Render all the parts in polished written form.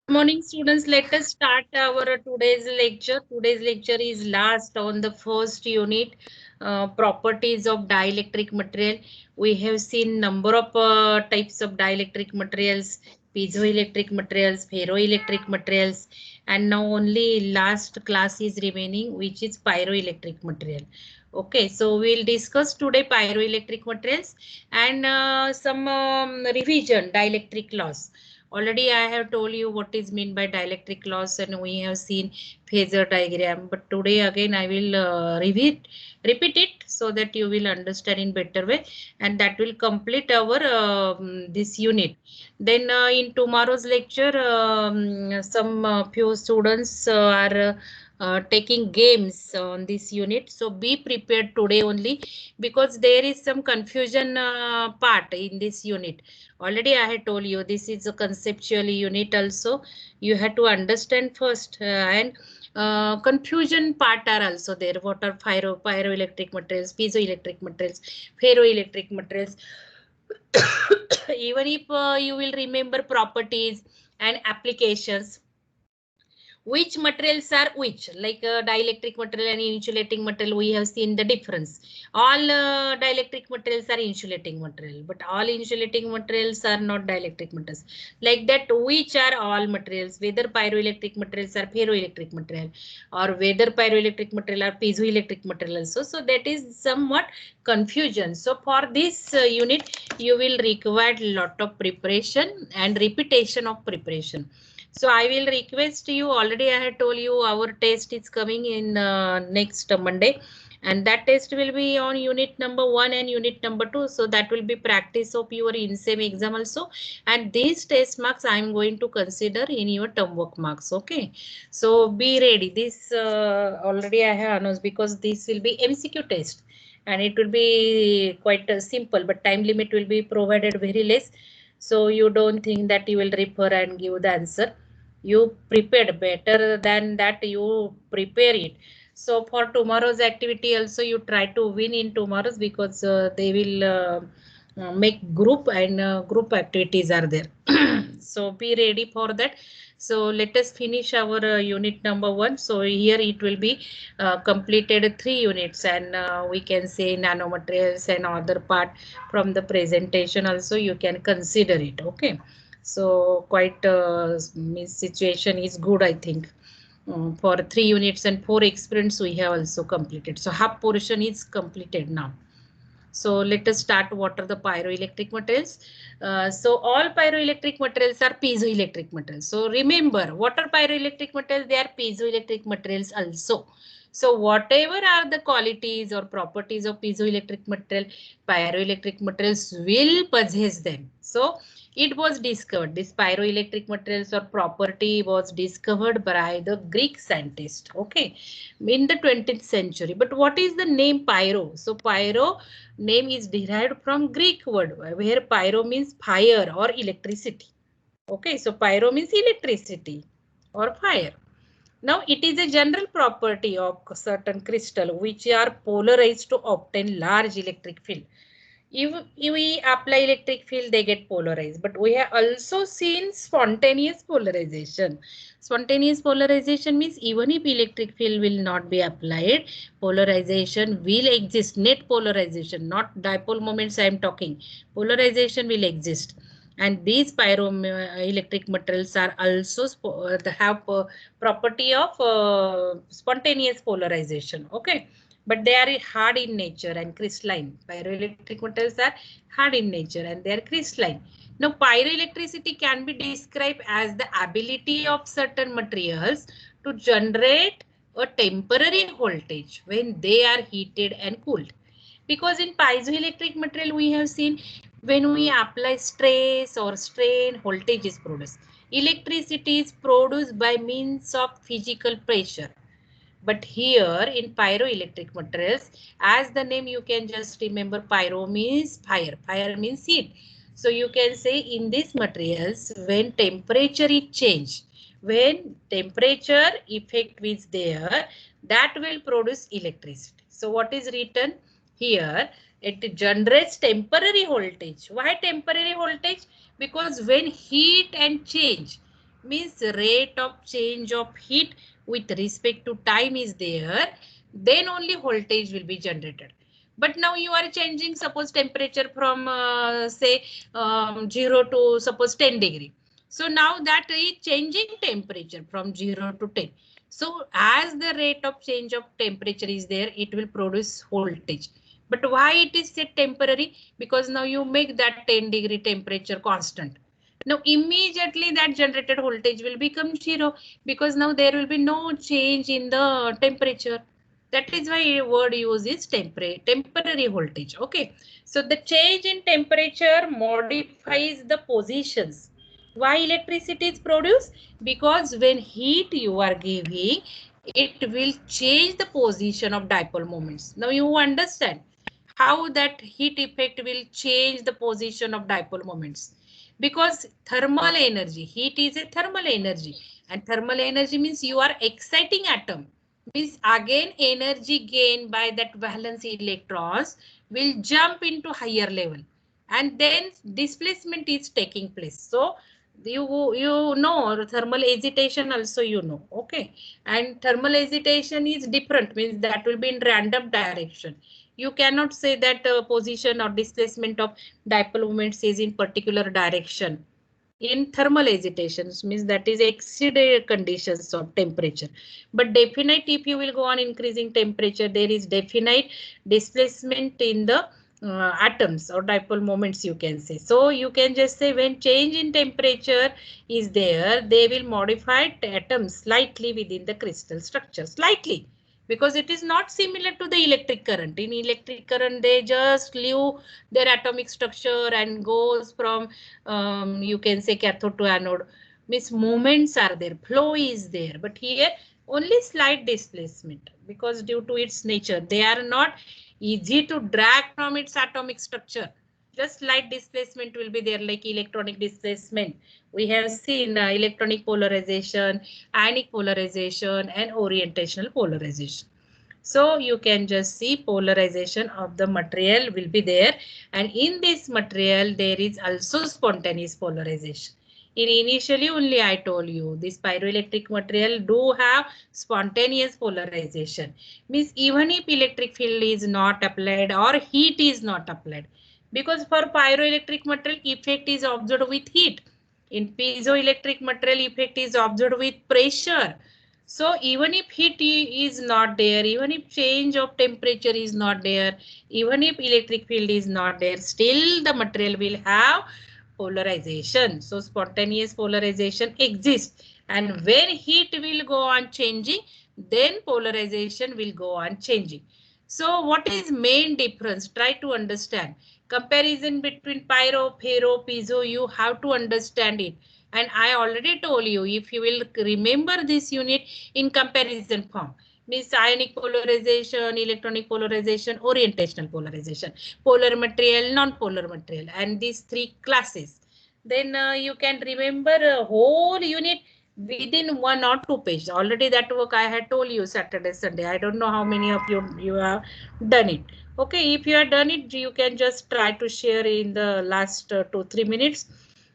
Good morning, students. Let us start our today's lecture. Today's lecture is last on the first unit, properties of dielectric material. We have seen number of types of dielectric materials, piezoelectric materials, ferroelectric materials, and now only last class is remaining, which is pyroelectric material. Okay, so we'll discuss today pyroelectric materials and some revision dielectric laws. Already I have told you what is meant by dielectric laws and we have seen phasor diagram. But today again I will repeat it so that you will understand in better way, and that will complete our this unit. Then in tomorrow's lecture, some few students are taking games on this unit. So be prepared today only, because there is some confusion part in this unit. Already I had told you this is a conceptual unit also. You have to understand first, and confusion part are also there. What are pyroelectric materials, piezoelectric materials, ferroelectric materials. Even if you will remember properties and applications, which materials are which, like dielectric material and insulating material, we have seen the difference. All dielectric materials are insulating material, but all insulating materials are not dielectric materials. Like that, which are all materials, whether pyroelectric materials are ferroelectric material, or whether pyroelectric material are piezoelectric material also. So that is somewhat confusion. So for this unit you will require lot of preparation and repetition of preparation. So I will request you, already I had told you our test is coming in next Monday, and that test will be on unit number 1 and unit number 2. So that will be practice of your INSEM exam also. And these test marks I am going to consider in your term work marks. Okay. So be ready. This already I have announced, because this will be MCQ test and it will be quite simple, but time limit will be provided very less. So you don't think that you will refer and give the answer. You prepared better than that, you prepare it. So for tomorrow's activity also you try to win in tomorrow's, because they will make group, and group activities are there. So be ready for that. So let us finish our unit number 1. So here it will be completed 3 units, and we can say nanomaterials and other part from the presentation also you can consider it. Okay. So quite situation is good, I think. For 3 units and 4 experiments we have also completed. So half portion is completed now. So let us start. What are the pyroelectric materials? So all pyroelectric materials are piezoelectric materials. So remember, what are pyroelectric materials? They are piezoelectric materials also. So whatever are the qualities or properties of piezoelectric material, pyroelectric materials will possess them. So it was discovered, this pyroelectric materials or property was discovered by the Greek scientist. Okay, in the 20th century. But what is the name pyro? So pyro name is derived from Greek word, where pyro means fire or electricity. Okay, so pyro means electricity or fire. Now it is a general property of certain crystal which are polarized to obtain large electric field. If we apply electric field, they get polarized. But we have also seen spontaneous polarization. Spontaneous polarization means even if electric field will not be applied, polarization will exist. Net polarization, not dipole moments I am talking. Polarization will exist. And these pyroelectric materials are also have property of spontaneous polarization. Okay, but they are hard in nature and crystalline. Pyroelectric materials are hard in nature and they are crystalline. Now, pyroelectricity can be described as the ability of certain materials to generate a temporary voltage when they are heated and cooled. Because in piezoelectric material, we have seen when we apply stress or strain, voltage is produced. Electricity is produced by means of physical pressure. But here in pyroelectric materials, as the name you can just remember, pyro means fire, fire means heat. So you can say in these materials, when temperature is changed, when temperature effect is there, that will produce electricity. So what is written here? It generates temporary voltage. Why temporary voltage? Because when heat and change, means rate of change of heat with respect to time is there, then only voltage will be generated. But now you are changing suppose temperature from say 0 to suppose 10 degree. So now that is changing temperature from 0 to 10. So as the rate of change of temperature is there, it will produce voltage. But why it is set temporary? Because now you make that 10 degree temperature constant. Now immediately that generated voltage will become 0 because now there will be no change in the temperature. That is why word use is temporary voltage. Okay. So the change in temperature modifies the positions. Why electricity is produced? Because when heat you are giving, it will change the position of dipole moments. Now you understand how that heat effect will change the position of dipole moments. Because thermal energy, heat is a thermal energy, and thermal energy means you are exciting atom. Means again energy gained by that valence electrons will jump into higher level, and then displacement is taking place. So you know thermal agitation also you know. Okay. And thermal agitation is different, means that will be in random direction. You cannot say that position or displacement of dipole moments is in particular direction. In thermal agitations means that is exceeded conditions of temperature. But definite, if you will go on increasing temperature, there is definite displacement in the atoms or dipole moments, you can say. So you can just say when change in temperature is there, they will modify atoms slightly within the crystal structure, slightly, because it is not similar to the electric current. In electric current, they just leave their atomic structure and goes from you can say cathode to anode. Means movements are there, flow is there, but here only slight displacement, because due to its nature they are not easy to drag from its atomic structure. Just slight displacement will be there, like electronic displacement. We have seen electronic polarization, ionic polarization, and orientational polarization. So you can just see polarization of the material will be there, and in this material there is also spontaneous polarization. In initially only I told you this pyroelectric material do have spontaneous polarization. Means even if electric field is not applied or heat is not applied, because for pyroelectric material effect is observed with heat. In piezoelectric material effect is observed with pressure. So even if heat is not there, even if change of temperature is not there, even if electric field is not there, still the material will have polarization. So spontaneous polarization exists. And when heat will go on changing, then polarization will go on changing. So what is main difference? Try to understand. Comparison between pyro, ferro, piezo, you have to understand it. And I already told you, if you will remember this unit in comparison form, means ionic polarization, electronic polarization, orientational polarization, polar material, non-polar material, and these three classes. Then you can remember a whole unit within 1 or 2 pages. Already that work I had told you Saturday, Sunday. I don't know how many of you have done it. Okay, if you have done it, you can just try to share in the last 2-3 minutes,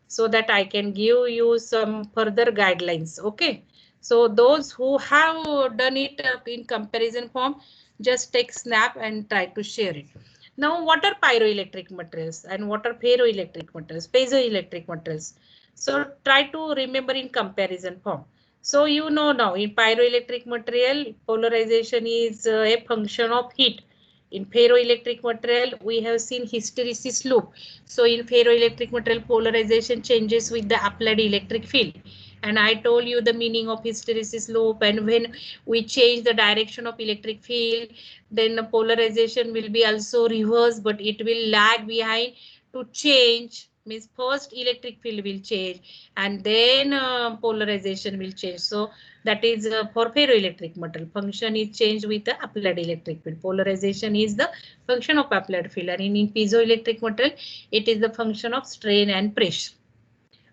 so that I can give you some further guidelines. Okay. So those who have done it in comparison form, just take snap and try to share it. Now, what are pyroelectric materials and what are ferroelectric materials, piezoelectric materials? So try to remember in comparison form. So you know now in pyroelectric material, polarization is a function of heat. In ferroelectric material, we have seen hysteresis loop. So in ferroelectric material, polarization changes with the applied electric field. And I told you the meaning of hysteresis loop, and when we change the direction of electric field, then the polarization will be also reversed, but it will lag behind to change. Means first electric field will change and then polarization will change. So that is for ferroelectric material. Function is changed with the applied electric field. Polarization is the function of applied field, and in piezoelectric material, it is the function of strain and pressure.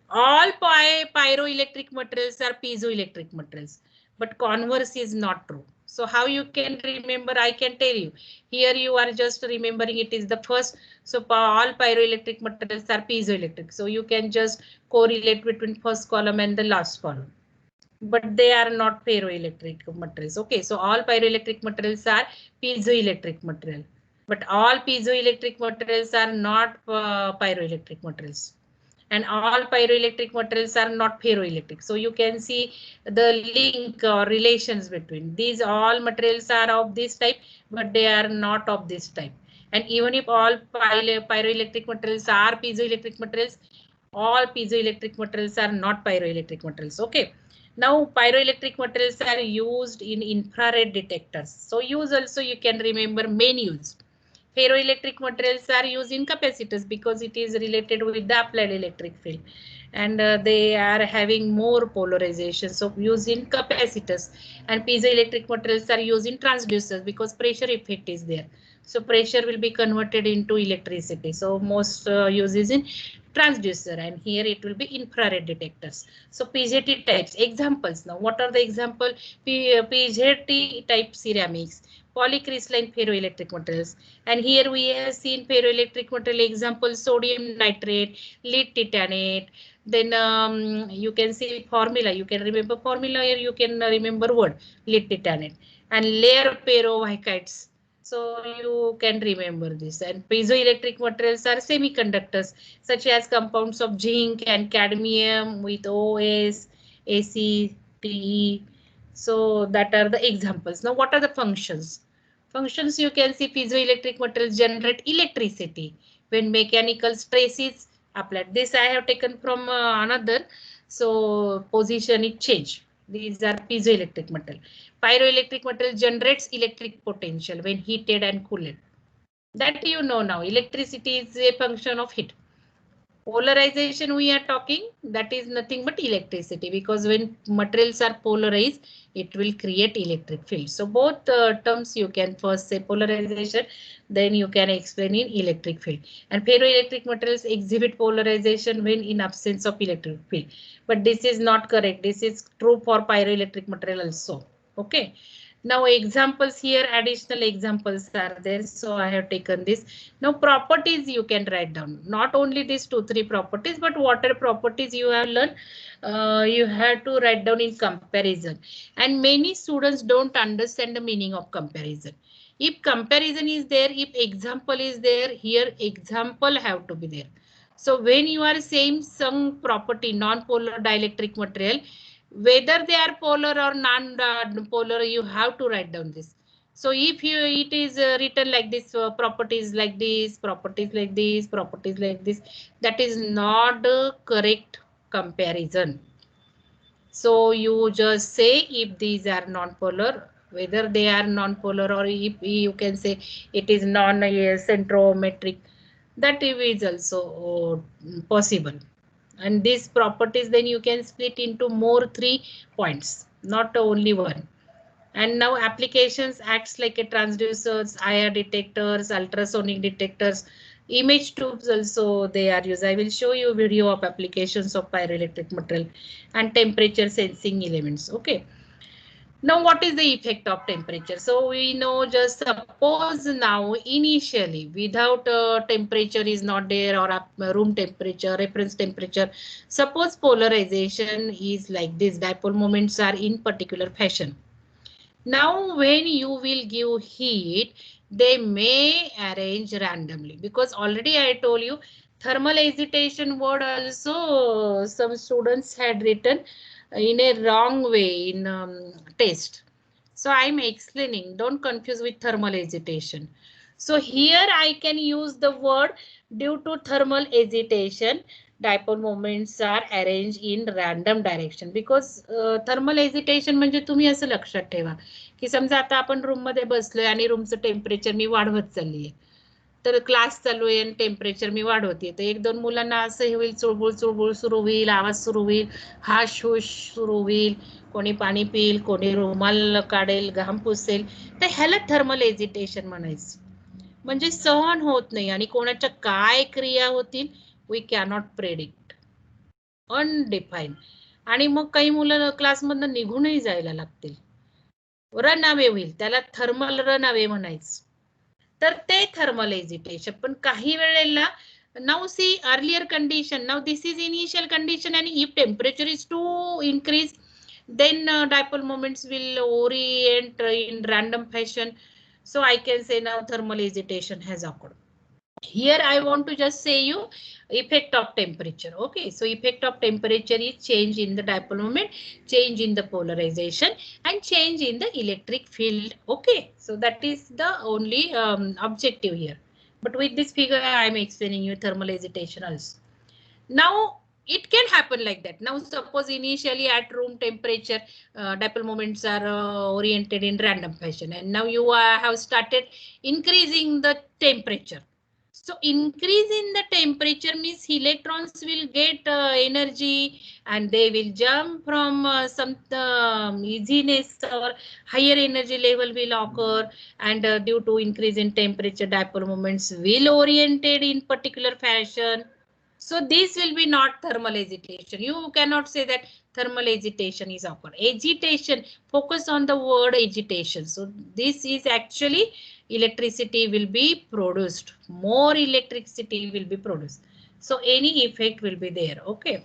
All pyroelectric materials are piezoelectric materials, but converse is not true. So how you can remember? I can tell you. Here you are just remembering it is the first. So all pyroelectric materials are piezoelectric. So you can just correlate between first column and the last column. But they are not ferroelectric materials. Okay, so all pyroelectric materials are piezoelectric material. But all piezoelectric materials are not pyroelectric materials. And all pyroelectric materials are not ferroelectric. So you can see the link or relations between these. All materials are of this type, but they are not of this type. And even if all pyroelectric materials are piezoelectric materials, all piezoelectric materials are not pyroelectric materials. Okay. Now pyroelectric materials are used in infrared detectors. So use also you can remember main use. Ferroelectric materials are used in capacitors because it is related with the applied electric field, and they are having more polarization. So used in capacitors, and piezoelectric materials are used in transducers because pressure effect is there. So pressure will be converted into electricity. So most uses in transducer, and here it will be infrared detectors. So PZT types examples. Now what are the example? PZT type ceramics, polycrystalline ferroelectric materials, and here we have seen ferroelectric material example sodium nitrate, lead titanate. Then you can see formula. You can remember formula here. You can remember word lead titanate and layer perovskites. So you can remember this. And piezoelectric materials are semiconductors such as compounds of zinc and cadmium with OS, AC, TE. So that are the examples. Now what are the functions? Functions you can see piezoelectric materials generate electricity when mechanical stress is applied. This I have taken from another. So position it change. These are piezoelectric material. Pyroelectric material generates electric potential when heated and cooled. That you know now. Electricity is a function of heat. Polarization we are talking, that is nothing but electricity, because when materials are polarized, it will create electric field. So both terms you can first say polarization, then you can explain in electric field. And ferroelectric materials exhibit polarization when in absence of electric field. But this is not correct. This is true for pyroelectric material also. Okay. Now examples here, additional examples are there. So I have taken this. Now properties you can write down. Not only these 2-3 properties, but what are properties you have learned, you have to write down in comparison. And many students don't understand the meaning of comparison. If comparison is there, if example is there, here example have to be there. So when you are saying some property, non-polar dielectric material, whether they are polar or non-polar, you have to write down this. So if you it is written like this, properties like this, properties like this, properties like this, that is not the correct comparison. So you just say if these are non-polar, whether they are non-polar, or if you can say it is non-centrometric, that is also possible. And these properties then you can split into more 3 points, not only one. And now applications acts like a transducers, IR detectors, ultrasonic detectors, image tubes also they are used. I will show you video of applications of pyroelectric material and temperature sensing elements. Okay. Now what is the effect of temperature? So we know, just suppose now initially without temperature is not there, or room temperature, reference temperature. Suppose polarization is like this, dipole moments are in particular fashion. Now when you will give heat, they may arrange randomly, because already I told you thermal agitation word also some students had written in a wrong way in test. So I'm explaining, don't confuse with thermal agitation. So here I can use the word due to thermal agitation, dipole moments are arranged in random direction, because thermal agitation म्हणजे तुम्ही असं लक्षात ठेवा की समजा आता आपण room मध्ये बसलोय आणि रूमचं टेम्परेचर मी वाढवत चाललीये, तर क्लास चालू आहे आणि टेम्परेचर मी वाढवते, तर 1-2 मुलांना असं हे होईल, चुळबुळ चुळबुळ सुरू होईल, आवाज सुरू होईल, हाश हुश सुरू होईल, कोणी पाणी पिईल, कोणी रुमाल काढेल, घाम पुसेल, तर ह्याला थर्मल एजिटेशन म्हणायचं. म्हणजे सहन होत नाही आणि कोणाच्या काय क्रिया होतील वी कॅनॉट प्रेडिक्ट, अनडिफाईन. आणि मग काही मुलं क्लासमधनं निघूनही जायला लागतील. रन अवे होईल, त्याला थर्मल रन अवे म्हणायचं. तर ते थर्मल एजिटेशन. पण काही वेळेला now see earlier condition, now this is initial condition, and if temperature is to increase, then dipole moments will orient in random fashion. So I can say now thermal agitation has occurred. Here I want to just say you effect of temperature. Okay, so effect of temperature is change in the dipole moment, change in the polarization, and change in the electric field. Okay, so that is the only objective here. But with this figure I am explaining you thermal agitation also. Now it can happen like that. Now suppose initially at room temperature dipole moments are oriented in random fashion, and now you have started increasing the temperature. So increase in the temperature means electrons will get energy, and they will jump from some easiness or higher energy level will occur, and due to increase in temperature dipole moments will oriented in particular fashion. So this will be not thermal agitation. You cannot say that thermal agitation is occurred. Agitation, focus on the word agitation. So this is actually electricity will be produced. More electricity will be produced. So any effect will be there. Okay.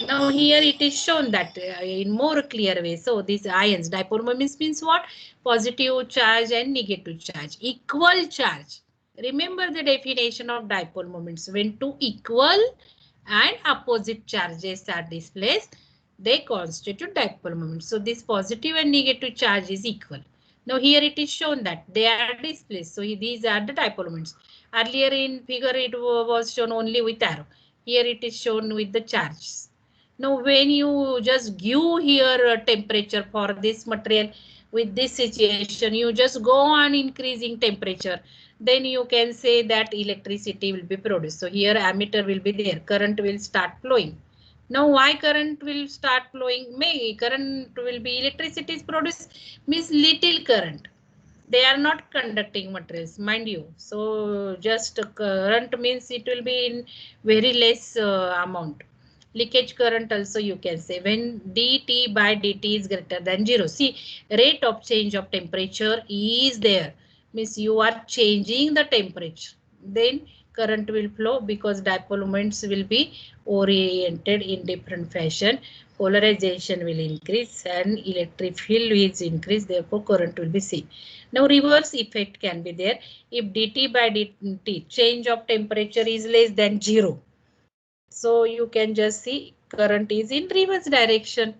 Now here it is shown that in more clear way. So these ions, dipole moments means what? Positive charge and negative charge. Equal charge. Remember the definition of dipole moments. When two equal and opposite charges are displaced, they constitute dipole moments. So this positive and negative charge is equal. Now here it is shown that they are displaced. So these are the dipole moments. Earlier in figure it was shown only with arrow. Here it is shown with the charges. Now when you just give here temperature for this material with this situation, you just go on increasing temperature, then you can say that electricity will be produced. So here ammeter will be there, current will start flowing. Now why current will start flowing? May current will be electricity is produced means little current. They are not conducting materials, mind you. So just current means it will be in very less amount. Leakage current also you can say when dt by dt is greater than 0. See, rate of change of temperature is there. Means you are changing the temperature. Then current will flow because dipole moments will be oriented in different fashion. Polarization will increase and electric field is increase. Therefore, current will be seen. Now reverse effect can be there. If dt by dt change of temperature is less than 0. So you can just see current is in reverse direction.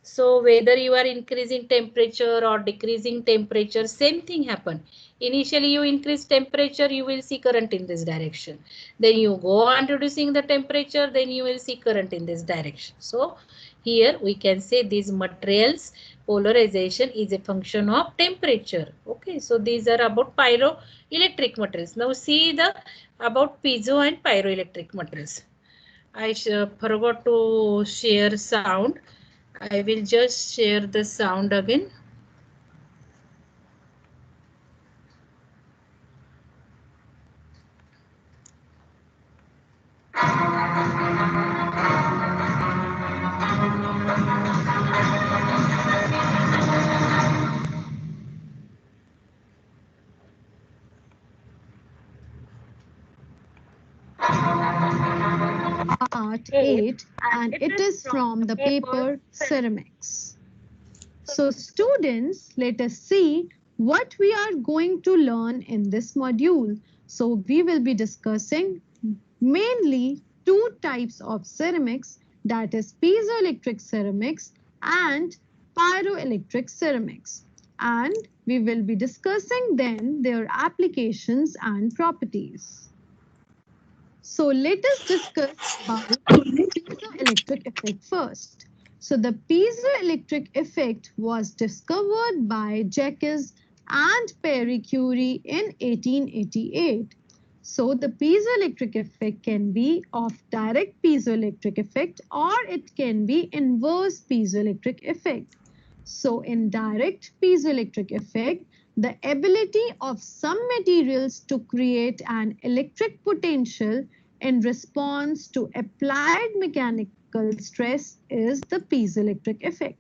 So whether you are increasing temperature or decreasing temperature, same thing happen. Initially you increase temperature, you will see current in this direction. Then you go on reducing the temperature, then you will see current in this direction. So here we can say these materials polarization is a function of temperature. Okay, so these are about pyroelectric materials. Now see the about piezo and pyroelectric materials. I forgot to share sound. I will just share the sound again. Part 8, and it is from the paper Ceramics. So students, let us see what we are going to learn in this module. So we will be discussing mainly two types of ceramics, that is piezoelectric ceramics and pyroelectric ceramics. And we will be discussing then their applications and properties. So let us discuss about piezoelectric effect first. So the piezoelectric effect was discovered by Jacques and Pierre Curie in 1888. So the piezoelectric effect can be of direct piezoelectric effect or it can be inverse piezoelectric effect. So in direct piezoelectric effect, the ability of some materials to create an electric potential in response to applied mechanical stress is the piezoelectric effect.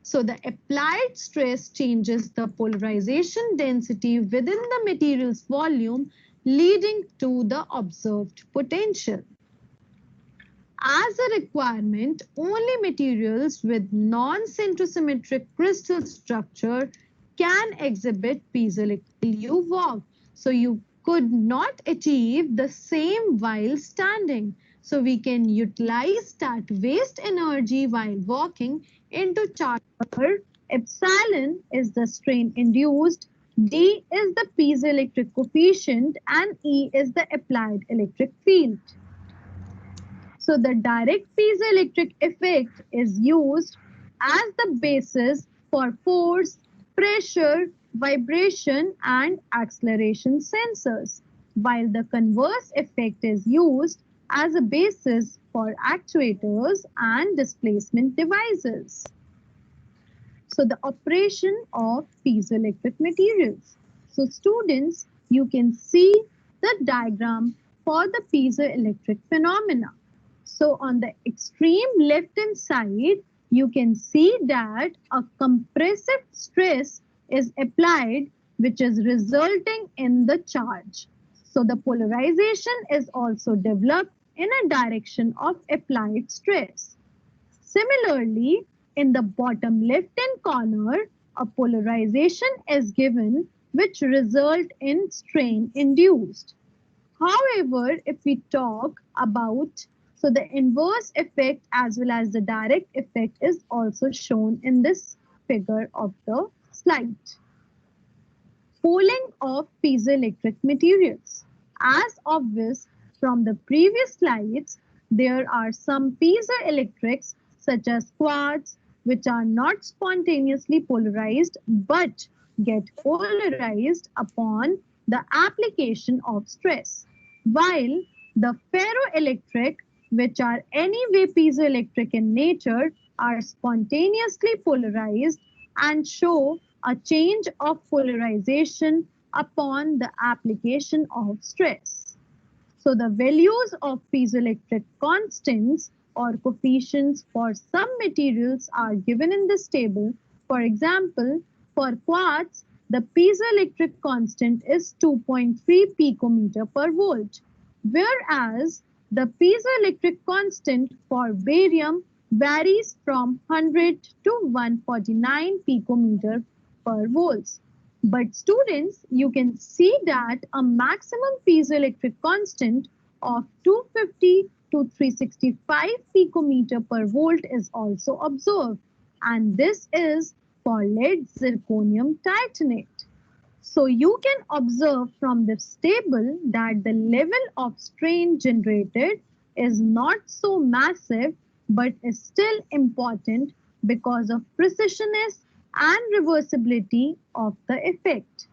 So the applied stress changes the polarization density within the material's volume, leading to the observed potential. As a requirement, only materials with non-centrosymmetric crystal structure can exhibit piezoelectric U walk. So you could not achieve the same while standing. So we can utilize that waste energy while walking into charge. Epsilon is the strain induced, D is the piezoelectric coefficient, and E is the applied electric field. So the direct piezoelectric effect is used as the basis for force, pressure, vibration, and acceleration sensors, while the converse effect is used as a basis for actuators and displacement devices. So the operation of piezoelectric materials. So students, you can see the diagram for the piezoelectric phenomena. So on the extreme left-hand side, you can see that a compressive stress is applied, which is resulting in the charge. So the polarization is also developed in a direction of applied stress. Similarly, in the bottom left-hand corner, a polarization is given which result in strain induced. However, if we talk about, so the inverse effect as well as the direct effect is also shown in this figure of the slide. Pooling of piezoelectric materials. As obvious from the previous slides, there are some piezoelectrics such as quartz which are not spontaneously polarized but get polarized upon the application of stress, while the ferroelectric, which are anyway piezoelectric in nature, are spontaneously polarized and show a change of polarization upon the application of stress. So the values of piezoelectric constants or coefficients for some materials are given in this table. For example, for quartz, the piezoelectric constant is 2.3 picometer per volt, whereas the piezoelectric constant for barium varies from 100 to 149 picometer per volts. But students, you can see that a maximum piezoelectric constant of 250 to 365 picometer per volt is also observed, and this is for lead zirconium titanate. So you can observe from this table that the level of strain generated is not so massive but is still important because of precisionness and reversibility of the effect.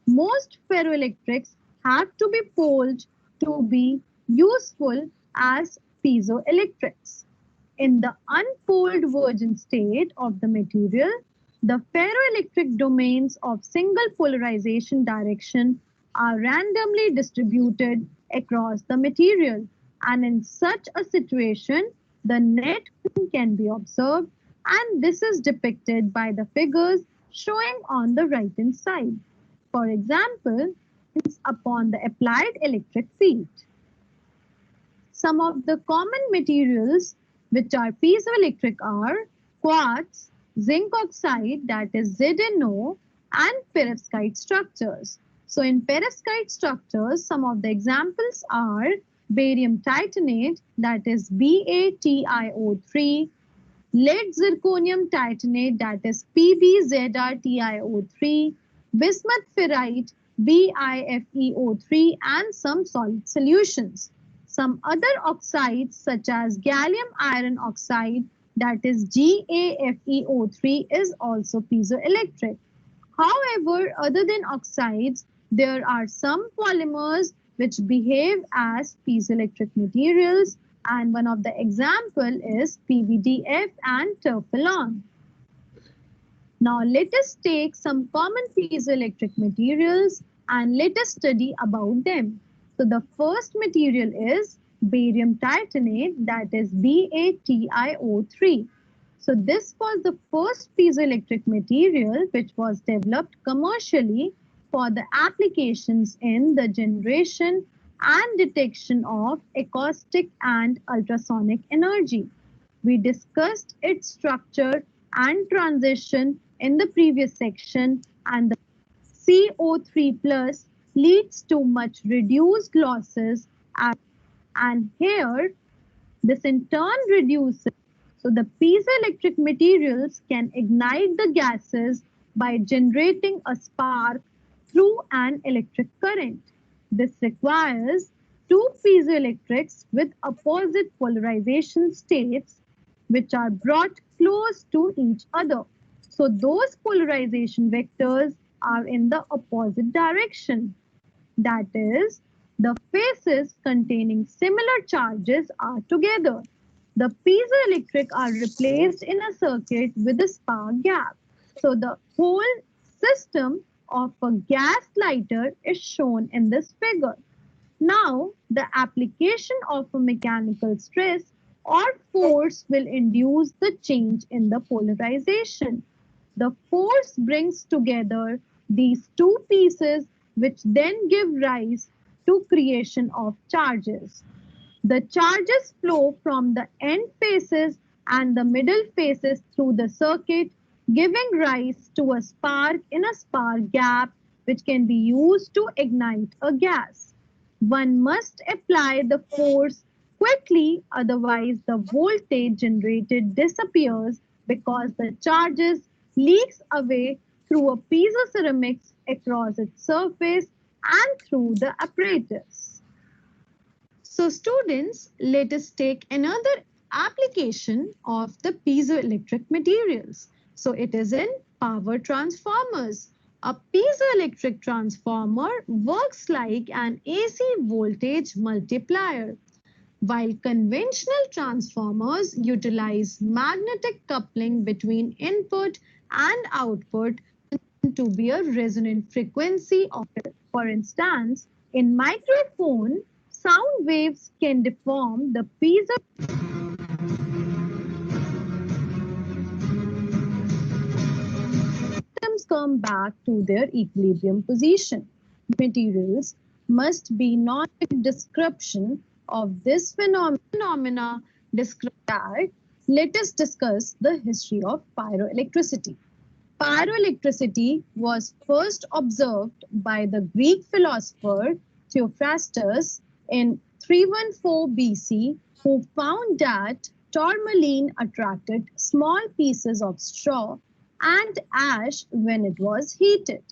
Most ferroelectrics have to be poled to be useful as piezoelectrics. In the unpoled virgin state of the material, the ferroelectric domains of single polarization direction are randomly distributed across the material, and in such a situation, the net can be observed, and this is depicted by the figures showing on the right hand side. For example, it's upon the applied electric field. Some of the common materials which are piezoelectric are quartz, zinc oxide, that is ZNO, and perovskite structures. So in perovskite structures, some of the examples are barium titanate, that is BaTiO3, lead zirconium titanate, that is PbZrTiO3, bismuth ferrite, BiFeO3, and some solid solutions. Some other oxides such as gallium iron oxide, that is GaFeO3, is also piezoelectric. However, other than oxides, there are some polymers which behave as piezoelectric materials, and one of the example is PVDF and terphalon. Now let us take some common piezoelectric materials and let us study about them. So the first material is barium titanate, that is BaTiO3. So this was the first piezoelectric material which was developed commercially for the applications in the generation and detection of acoustic and ultrasonic energy. We discussed its structure and transition in the previous section, and the CO3 plus leads to much reduced losses, and here this in turn reduces. So the piezoelectric materials can ignite the gases by generating a spark through an electric current. This requires two piezoelectrics with opposite polarization states which are brought close to each other. So those polarization vectors are in the opposite direction. That is, the faces containing similar charges are together. The piezoelectric are replaced in a circuit with a spark gap. So the whole system of a gas lighter is shown in this figure. Now, the application of a mechanical stress or force will induce the change in the polarization. The force brings together these two pieces which then give rise to creation of charges. The charges flow from the end faces and the middle faces through the circuit, giving rise to a spark in a spark gap which can be used to ignite a gas. One must apply the force quickly, otherwise the voltage generated disappears because the charges leaks away through a piezoceramics across its surface and through the apparatus. So students, let us take another application of the piezoelectric materials. So it is in power transformers. A piezoelectric transformer works like an AC voltage multiplier, while conventional transformers utilize magnetic coupling between input and output to be a resonant frequency of it. For instance, in microphone, sound waves can deform the piezo atoms come back to their equilibrium position. Materials must be non-description of this phenomena described. Let us discuss the history of pyroelectricity. Pyroelectricity was first observed by the Greek philosopher Theophrastus in 314 BC, who found that tourmaline attracted small pieces of straw and ash when it was heated.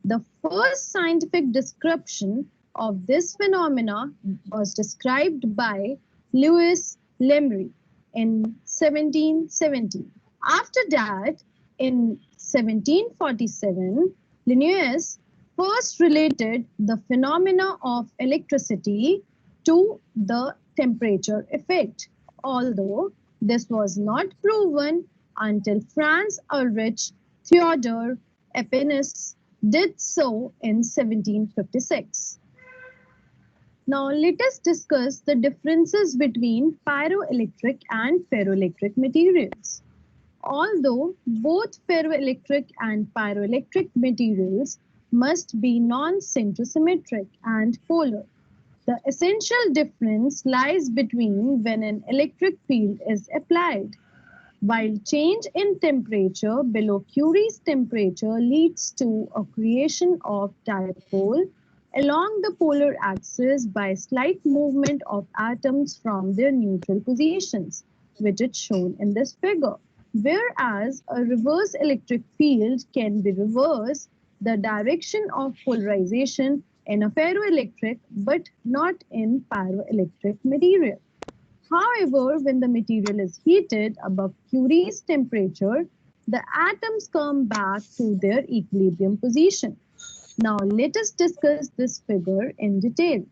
The first scientific description of this phenomena was described by Louis Lemery in 1770. After that, in 1747, Linnaeus first related the phenomena of electricity to the temperature effect, although this was not proven until Franz Ulrich Theodor Apenes did so in 1756. Now let us discuss the differences between pyroelectric and ferroelectric materials. Although both ferroelectric and pyroelectric materials must be non-centrosymmetric and polar, the essential difference lies between when an electric field is applied. While change in temperature below Curie's temperature leads to a creation of dipole along the polar axis by slight movement of atoms from their neutral positions, which is shown in this figure. Whereas a reverse electric field can be reversed the direction of polarization in a ferroelectric but not in pyroelectric material. However, when the material is heated above Curie's temperature, the atoms come back to their equilibrium position. Now let us discuss this figure in detail.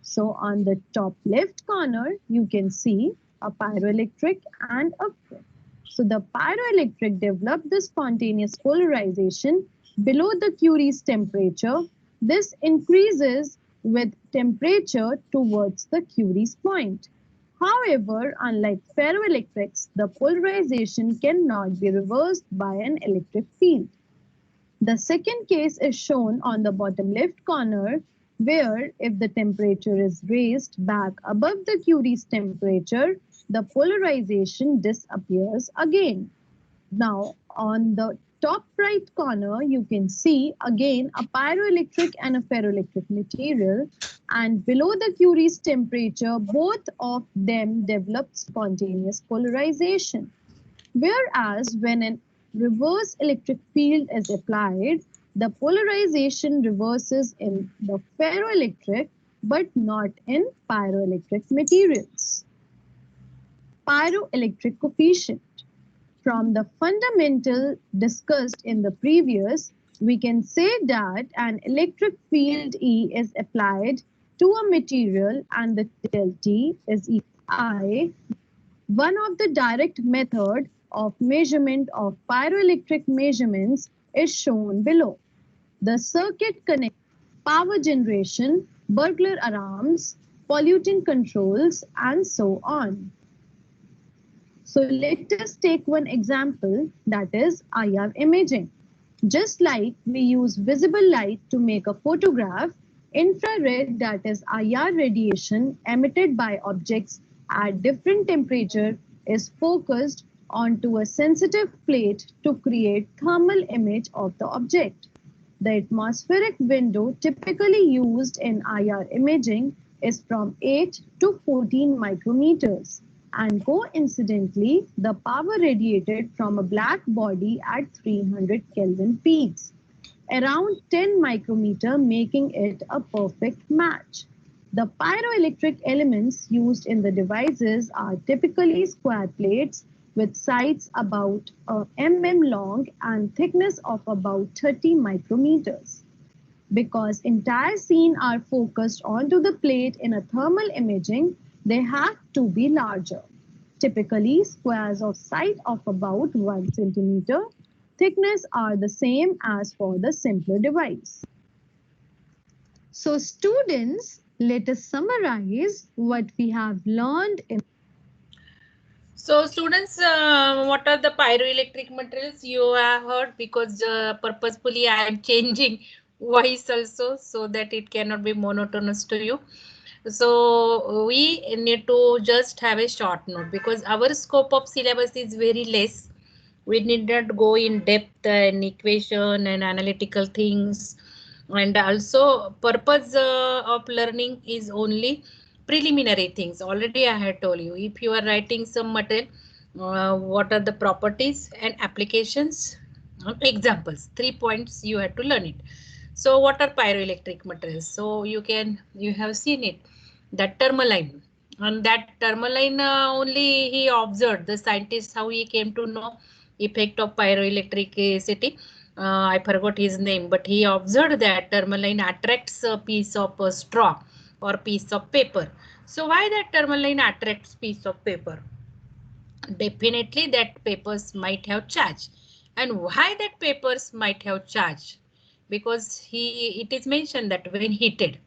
So on the top left corner, you can see a pyroelectric and a so the pyroelectric developed the spontaneous polarization below the Curie's temperature. This increases with temperature towards the Curie's point. However, unlike ferroelectrics, the polarization cannot be reversed by an electric field. The second case is shown on the bottom left corner, where if the temperature is raised back above the Curie's temperature, the polarization disappears again. Now, on the top right corner, you can see again a pyroelectric and a ferroelectric material, and below the Curie's temperature, both of them develop spontaneous polarization. Whereas when a reverse electric field is applied, the polarization reverses in the ferroelectric but not in pyroelectric materials. Pyroelectric coefficient. From the fundamental discussed in the previous, we can say that an electric field E is applied to a material and the del T is equal to I. One of the direct method of measurement of pyroelectric measurements is shown below. The circuit connects power generation, burglar alarms, pollutant controls, and so on. So let us take one example, that is IR imaging. Just like we use visible light to make a photograph, infrared, that is IR radiation emitted by objects at different temperature, is focused onto a sensitive plate to create thermal image of the object. The atmospheric window typically used in IR imaging is from 8 to 14 micrometers. And coincidentally, the power radiated from a black body at 300 Kelvin peaks, around 10 micrometer, making it a perfect match. The pyroelectric elements used in the devices are typically square plates with sides about a mm long and thickness of about 30 micrometers. Because entire scene are focused onto the plate in a thermal imaging, they have to be larger. Typically, squares of side of about 1 centimeter thickness are the same as for the simpler device. So students, let us summarize what we have learned in. So students, what are the pyroelectric materials you have heard? Because purposefully I am changing voice also so that it cannot be monotonous to you. So we need to just have a short note because our scope of syllabus is very less. We need not go in depth and equation and analytical things. And also purpose of learning is only preliminary things. Already I had told you, if you are writing some material, what are the properties and applications, examples, 3 points you have to learn it. So what are pyroelectric materials? So you have seen it, that tourmaline. On that tourmaline only he observed, the scientist, how he came to know effect of pyroelectricity. I forgot his name, but he observed that tourmaline attracts a piece of straw or piece of paper. So why that tourmaline attracts piece of paper? Definitely that papers might have charge. And why that papers might have charge? Because it is mentioned that when heated,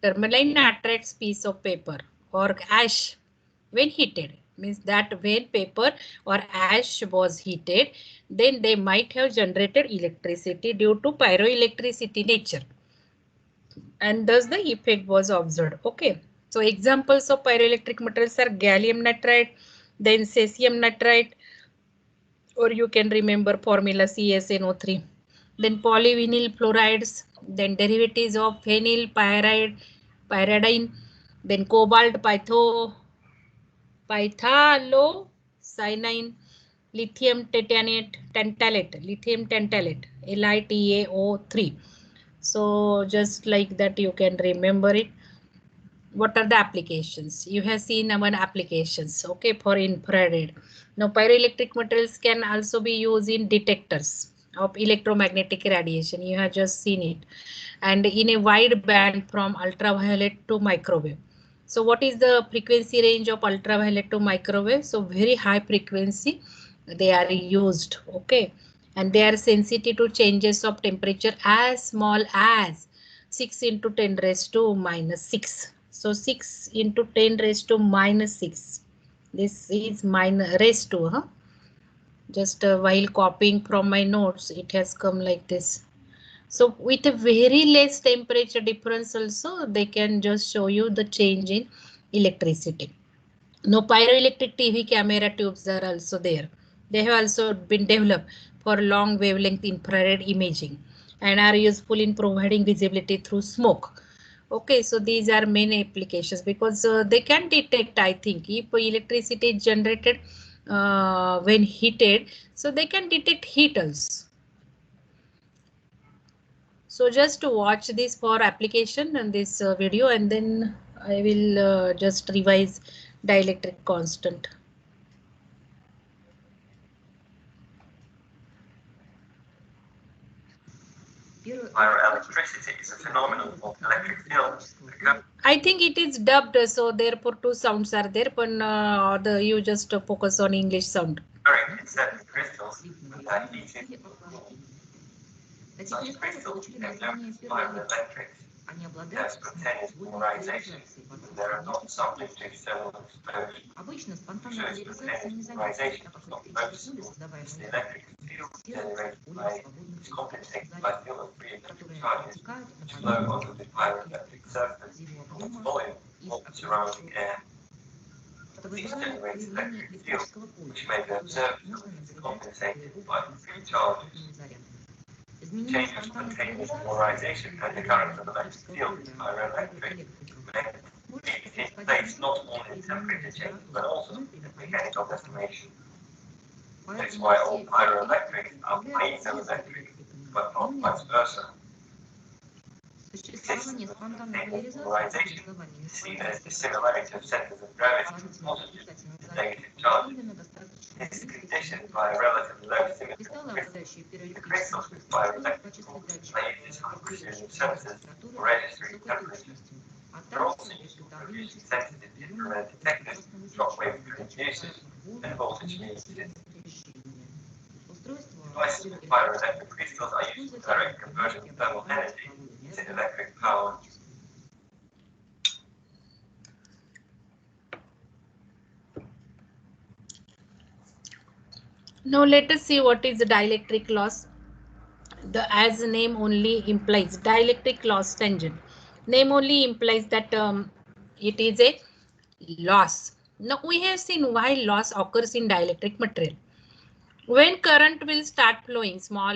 tourmaline attracts piece of paper or ash when heated. Means that when paper or ash was heated, then they might have generated electricity due to pyroelectricity nature. And thus the effect was observed. Okay. So examples of pyroelectric materials are gallium nitride, then cesium nitride, or you can remember formula CSNO3. Then polyvinyl fluorides, then derivatives of phenyl pyridine, then cobalt pythalocyanine, lithium tantalate, LiTaO3. So just like that, you can remember it. What are the applications? You have seen our applications, okay, for infrared. Now pyroelectric materials can also be used in detectors of electromagnetic radiation. You have just seen it, and in a wide band from ultraviolet to microwave. So what is the frequency range of ultraviolet to microwave? So very high frequency they are used, okay, and they are sensitive to changes of temperature as small as 6 into 10 raised to -6. So 6 into 10 raised to minus 6. This is minus raised to, huh? Just while copying from my notes, it has come like this. So with a very less temperature difference also, they can just show you the change in electricity. No, pyroelectric TV camera tubes are also there. They have also been developed for long wavelength infrared imaging and are useful in providing visibility through smoke. Okay, so these are main applications because they can detect, I think, if electricity is generated when heated, so they can detect heat also. So just to watch this for application and this video, and then I will just revise dielectric constant. Pyroelectricity is a phenomenon of electric fields. I think it is dubbed, so therefore two sounds are there, but you just focus on English sound. Instead of crystals that heated. Such crystals have no pyroelectrics. They have spontaneous polarization. They are not subject to external exposure. So spontaneous polarization is not noticeable. It's the electric field generated by compensated by field of free electric charges which flow onto the pyroelectric surface from its volume of the surrounding air. These generate electric field which may be observed as compensated by free charges. Change of spontaneous polarization and the current of electric field is pyroelectric. It takes place not only in temperature change but also in mechanical deformation. That's why all pyroelectrics are piezoelectric, but not vice versa. Existence of spontaneous polarization is seen as the similarity of centers of gravity of positive and negative charges. This is conditioned by a relatively low symmetry of crystals. The crystals with pyroelectric forces are used as precision sensors for registering temperatures. They're also used for producing sensitive infrared detectors, shockwave transducers, and voltage meters. Devices with pyroelectric crystals are used for direct conversion of thermal energy into electric power. Now let us see what is the dielectric loss. As the name only implies, dielectric loss tangent. Name only implies that it is a loss. Now we have seen why loss occurs in dielectric material. When current will start flowing, small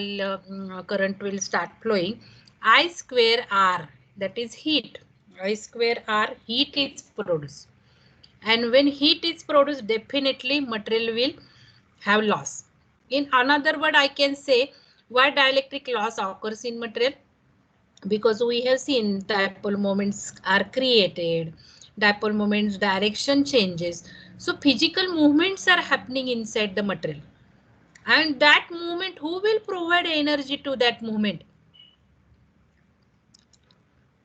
current will start flowing, I square R, that is heat. I square R, heat is produced. And when heat is produced, definitely material will have loss. In another word, I can say why dielectric loss occurs in material. Because we have seen dipole moments are created, dipole moments direction changes. So physical movements are happening inside the material. And that movement, who will provide energy to that movement?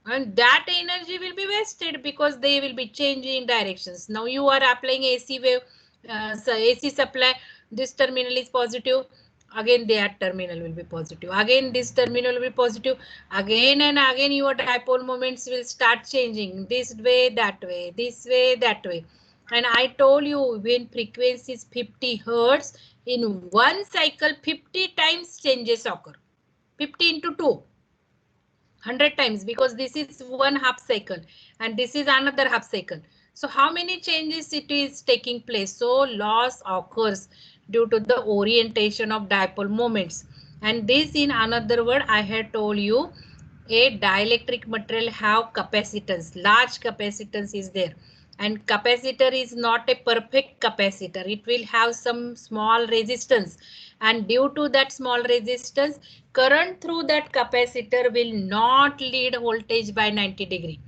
And that energy will be wasted because they will be changing directions. Now you are applying AC wave, so AC supply, this terminal is positive, again that terminal will be positive, again this terminal will be positive, again and again your dipole moments will start changing this way, that way, this way, that way. And I told you when frequency is 50 hertz, in one cycle 50 times changes occur. 50 into 2. 100 times, because this is one half cycle and this is another half cycle. So how many changes it is taking place? So loss occurs due to the orientation of dipole moments. And this, in another word, I had told you, a dielectric material have capacitance. Large capacitance is there. And capacitor is not a perfect capacitor. It will have some small resistance. And due to that small resistance, current through that capacitor will not lead voltage by 90 degree.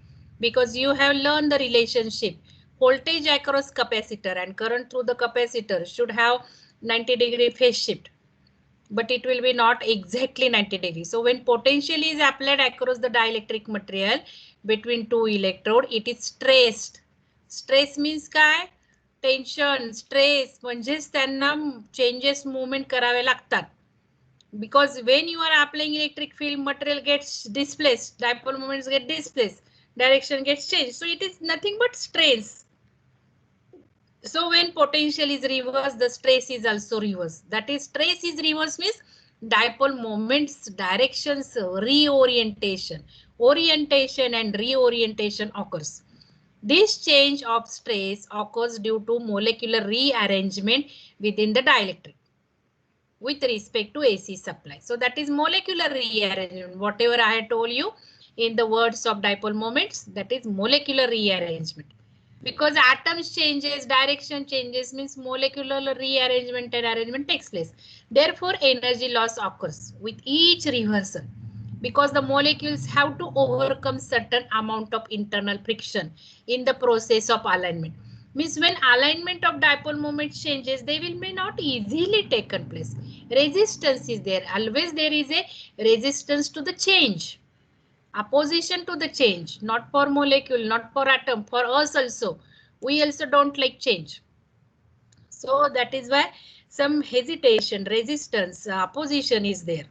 Because you have learned the relationship. Voltage across capacitor and current through the capacitor should have 90 degree phase shift. But it will be not exactly 90 degrees. So when potential is applied across the dielectric material between two electrode, it is stressed. Stress means काय? Tension, stress, म्हणजेच त्यांना changes movement करावे लागतात. Because when you are applying electric field, material gets displaced, dipole moments get displaced. direction gets changed. So it is nothing but stress. So when potential is reversed, the stress is also reversed. That is, stress is reversed means dipole moments, directions, reorientation, orientation and reorientation occurs. This change of stress occurs due to molecular rearrangement within the dielectric with respect to AC supply. So that is molecular rearrangement. Whatever I had told you in the words of dipole moments, that is molecular rearrangement. Because atoms changes, direction changes means molecular rearrangement and arrangement takes place. Therefore, energy loss occurs with each reversal because the molecules have to overcome certain amount of internal friction in the process of alignment. Means when alignment of dipole moment changes, they will may not easily taken place. Resistance is there. Always there is a resistance to the change. Opposition to the change, not for molecule, not for atom, for us also. We also don't like change. So that is why some hesitation, resistance, opposition is there.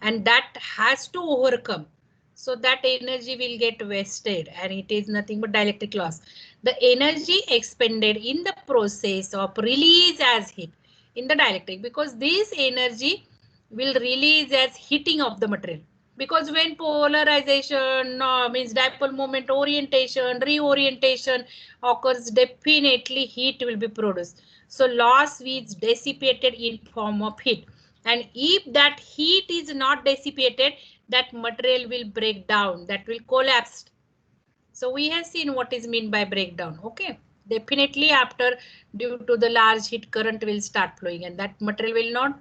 And that has to overcome. So that energy will get wasted and it is nothing but dielectric loss. The energy expended in the process of release as heat in the dielectric, because this energy will release as heating of the material. Because when polarization means dipole moment orientation, reorientation occurs, definitely heat will be produced. So loss is dissipated in form of heat. And if that heat is not dissipated, that material will break down, that will collapse. So we have seen what is meant by breakdown. Okay. Definitely after, due to the large heat, current will start flowing and that material will not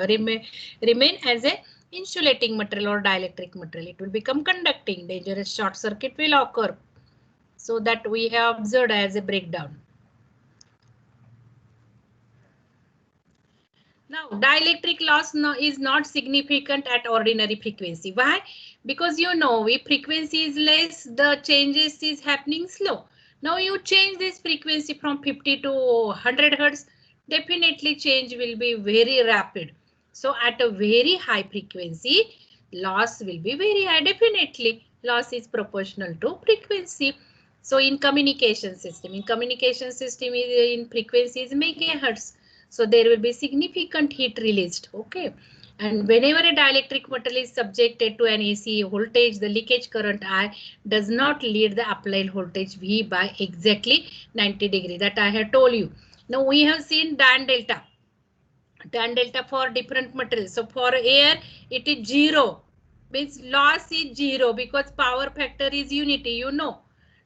remain as a insulating material or dielectric material. It will become conducting. Dangerous short circuit will occur. So that we have observed as a breakdown. Now, dielectric loss is not significant at ordinary frequency. Why? Because you know, if frequency is less, the changes is happening slow. Now you change this frequency from 50 to 100 Hertz, definitely change will be very rapid. So at a very high frequency, loss will be very high. Definitely, loss is proportional to frequency. So in communication system is in frequency is megahertz. So there will be significant heat released. Okay. And whenever a dielectric material is subjected to an AC voltage, the leakage current I does not lead the applied voltage V by exactly 90 degrees. That I have told you. Now we have seen tan delta. Tan delta for different materials. So for air, it is 0. Means loss is 0 because power factor is unity. You know.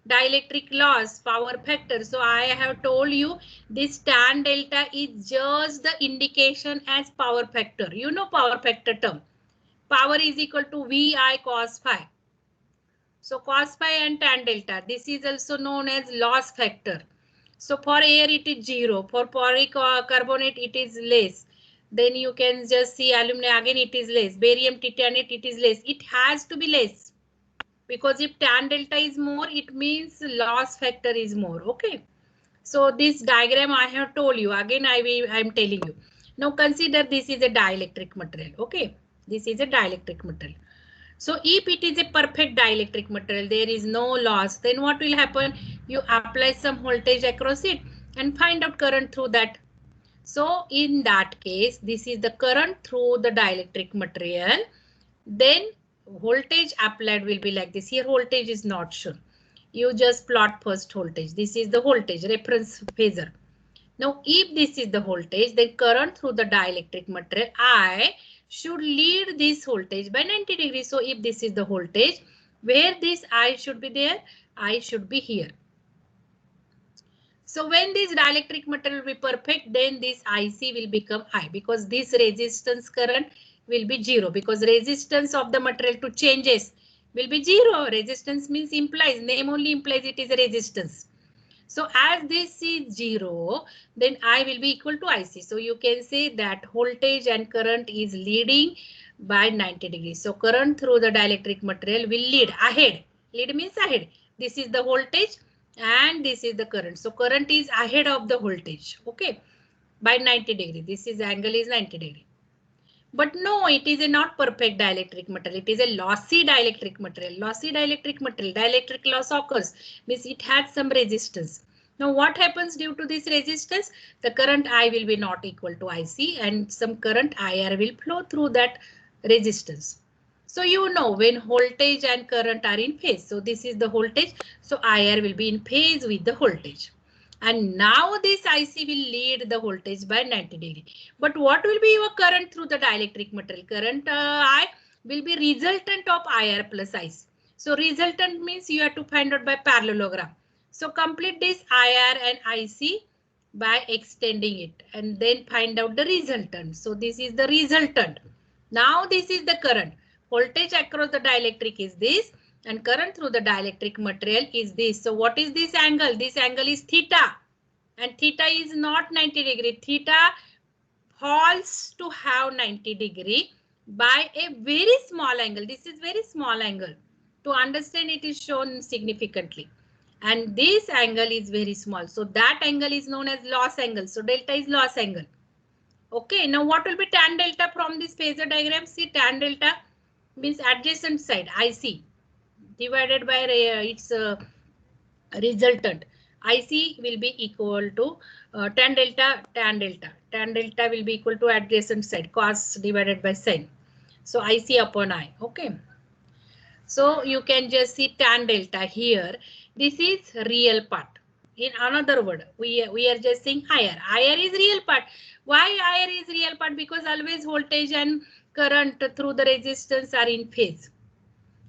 Dielectric loss, power factor. So I have told you this tan delta is just the indication as power factor. You know power factor term. Power is equal to VI cos phi. So cos phi and tan delta. This is also known as loss factor. So for air it is 0. For porous carbonate it is less. Then you can just see aluminum again it is less. Barium titanate it is less. It has to be less. Because if tan delta is more, it means loss factor is more. Okay. So this diagram I have told you. Again, I am telling you. Now consider this is a dielectric material. Okay. This is a dielectric material. So if it is a perfect dielectric material, there is no loss. Then what will happen? You apply some voltage across it and find out current through that. So in that case, this is the current through the dielectric material. Then voltage applied will be like this. Here voltage is not shown. You just plot first voltage. This is the voltage reference phasor. Now if this is the voltage, then current through the dielectric material I should lead this voltage by 90 degrees. So if this is the voltage, where this I should be there, I should be here. So when this dielectric material will be perfect, then this IC will become I, because this resistance current will be 0, because resistance of the material to changes will be 0. Resistance means implies, name only implies it is a resistance. So as this is 0, then I will be equal to IC. So you can say that voltage and current is leading by 90 degrees. So current through the dielectric material will lead ahead. Lead means ahead. This is the voltage and this is the current. So current is ahead of the voltage. Okay. By 90 degree. This is angle is 90 degree. But no, it is a not perfect dielectric material. It is a lossy dielectric material. Lossy dielectric material, dielectric loss occurs, means it has some resistance. Now what happens due to this resistance? The current I will be not equal to IC and some current IR will flow through that resistance. So you know when voltage and current are in phase. So this is the voltage. So IR will be in phase with the voltage. And now this IC will lead the voltage by 90 degree. But what will be your current through the dielectric material? Current I will be resultant of IR plus IC. So resultant means you have to find out by parallelogram. So complete this IR and IC by extending it and then find out the resultant. So this is the resultant. Now this is the current. Voltage across the dielectric is this and current through the dielectric material is this. So what is this angle? This angle is theta and theta is not 90 degree. Theta falls to have 90 degree by a very small angle. This is very small angle. To understand it is shown significantly. And this angle is very small. So that angle is known as loss angle. So delta is loss angle. Okay, now what will be tan delta from this phasor diagram? See, tan delta means adjacent side IC divided by its resultant. IC will be equal to tan delta. Tan delta will be equal to adjacent side cos divided by sin. So IC upon I. Okay. So you can just see tan delta here. This is real part. In another word, we are just saying IR. IR is real part. Why IR is real part? Because always voltage and current through the resistance are in phase.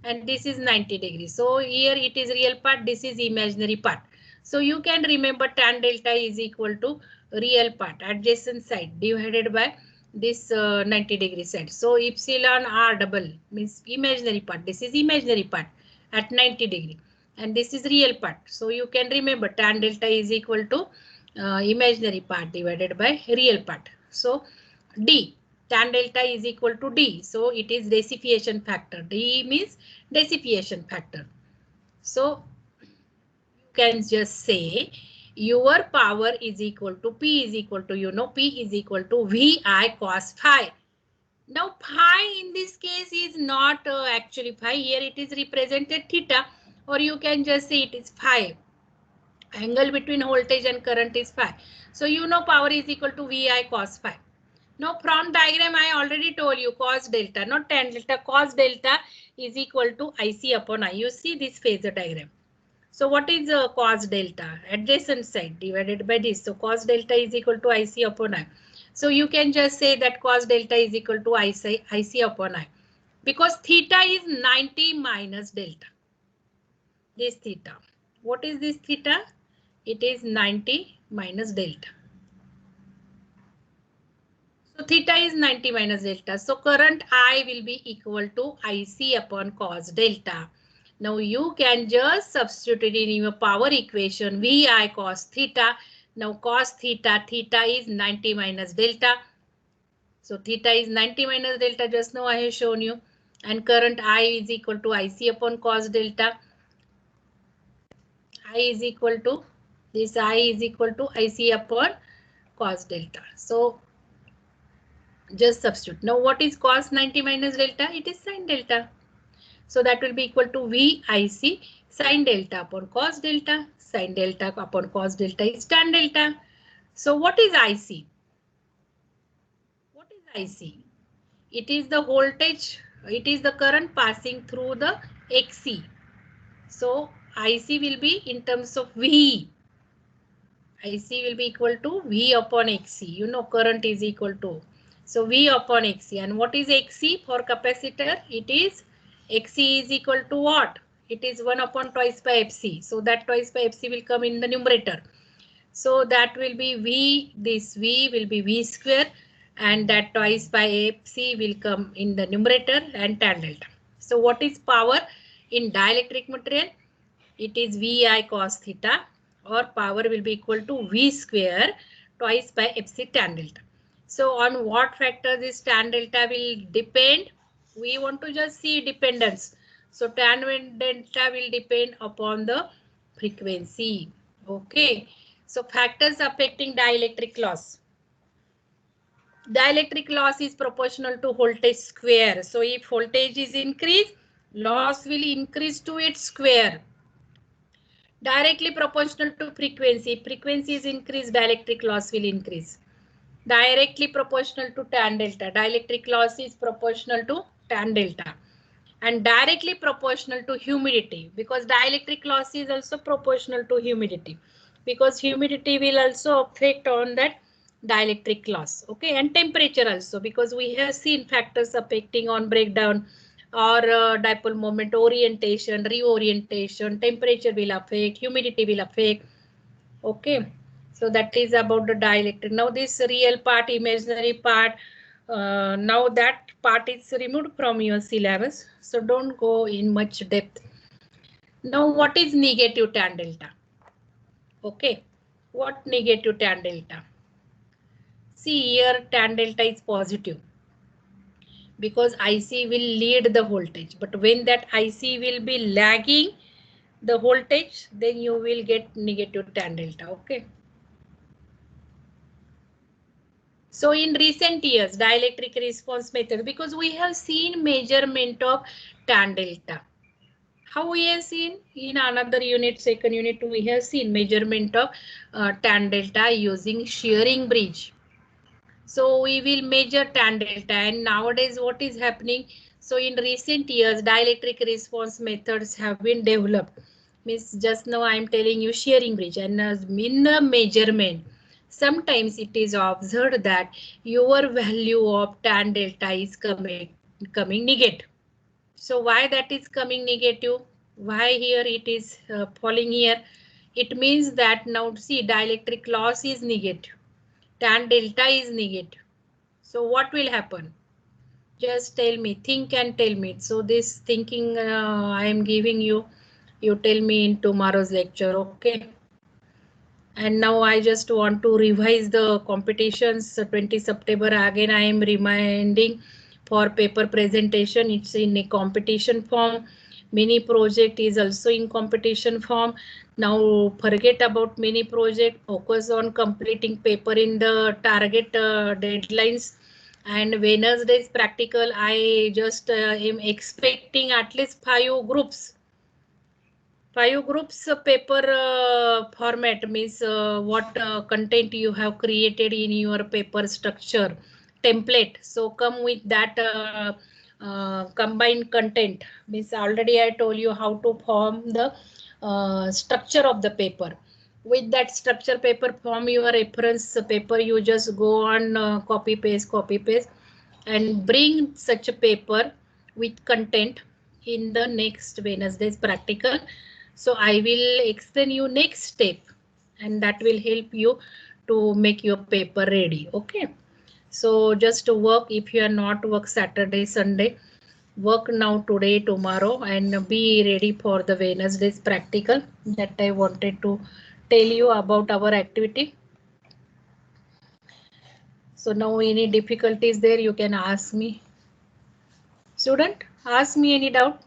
And this is 90 degrees. So here it is real part. This is imaginary part. So you can remember tan delta is equal to real part adjacent side divided by this 90 degree side. So epsilon r double means imaginary part. This is imaginary part at 90 degree and this is real part. So you can remember tan delta is equal to imaginary part divided by real part. So D tan delta is equal to D. So it is dissipation factor. D means dissipation factor. So you can just say your power is equal to P is equal to, you know, P is equal to VI cos phi. Now phi in this case is not actually phi. Here it is represented theta, or you can just say it is phi. Angle between voltage and current is phi. So you know power is equal to VI cos phi. Now from diagram I already told you cos delta, not tan delta. Cos delta is equal to IC upon I. You see this phasor diagram. So what is cos delta? Adjacent side divided by this. So cos delta is equal to IC upon I. So you can just say that cos delta is equal to IC upon I. Because theta is 90 minus delta. This theta. What is this theta? It is 90 minus delta. So theta is 90 minus delta. So current I will be equal to IC upon cos delta. Now you can just substitute it in your power equation VI cos theta. Now cos theta, theta is 90 minus delta. So theta is 90 minus delta, just now I have shown you. And current I is equal to IC upon cos delta. I is equal to, this I is equal to IC upon cos delta. So just substitute. Now what is cos 90 minus delta? It is sin delta. So that will be equal to VIC sin delta upon cos delta. Sin delta upon cos delta is tan delta. So what is IC? What is IC? It is the voltage, it is the current passing through the XC. So IC will be in terms of V. IC will be equal to V upon XC. You know current is equal to. So V upon XC. And what is XC for capacitor? It is XC is equal to what? It is 1 upon twice by FC. So that twice by FC will come in the numerator. So that will be V, this V will be V square and that twice by FC will come in the numerator and tan delta. So what is power in dielectric material? It is VI cos theta, or power will be equal to V square twice by FC tan delta. So on what factor this tan delta will depend? We want to just see dependence. So tan delta will depend upon the frequency. Okay. So factors affecting dielectric loss. Dielectric loss is proportional to voltage square. So if voltage is increased, loss will increase to its square. Directly proportional to frequency. If frequency is increased, dielectric loss will increase. Directly proportional to tan delta. Dielectric loss is proportional to tan delta. And directly proportional to humidity, because dielectric loss is also proportional to humidity, because humidity will also affect on that dielectric loss. Okay, and temperature also, because we have seen factors affecting on breakdown or dipole moment, orientation, reorientation, temperature will affect, humidity will affect. Okay, so that is about the dielectric. Now this real part, imaginary part, now that part is removed from your syllabus, so don't go in much depth. Now what is negative tan delta? Okay, what negative tan delta? See here, tan delta is positive because IC will lead the voltage, but when that IC will be lagging the voltage, then you will get negative tan delta. Okay. So in recent years, dielectric response method, because we have seen measurement of tan delta. How we have seen in another unit, second unit, we have seen measurement of tan delta using shearing bridge. So we will measure tan delta, and nowadays what is happening? So in recent years, dielectric response methods have been developed. Means just now I am telling you shearing bridge, and in the measurement, sometimes it is observed that your value of tan delta is coming negative. So why that is coming negative? Why here it is falling here? It means that now see dielectric loss is negative. Tan delta is negative. So what will happen? Just tell me, think and tell me. So this thinking I am giving you, you tell me in tomorrow's lecture, okay? And now I just want to revise the competitions. 20 September again I am reminding for paper presentation. It's in a competition form. Mini project is also in competition form. Now forget about mini project. Focus on completing paper in the target deadlines. And Wednesday's practical, I just am expecting at least 5 groups. 5 groups paper format means what content you have created in your paper structure template. So come with that combined content. Means already I told you how to form the structure of the paper. With that structure paper, form your reference paper. You just go on copy paste and bring such a paper with content in the next Wednesday's practical. So I will explain you next step, and that will help you to make your paper ready. Okay. So just to work, if you are not work Saturday, Sunday, work now today, tomorrow, and be ready for the Wednesday's practical. That I wanted to tell you about our activity. So now any difficulties there, you can ask me. Student, ask me any doubt.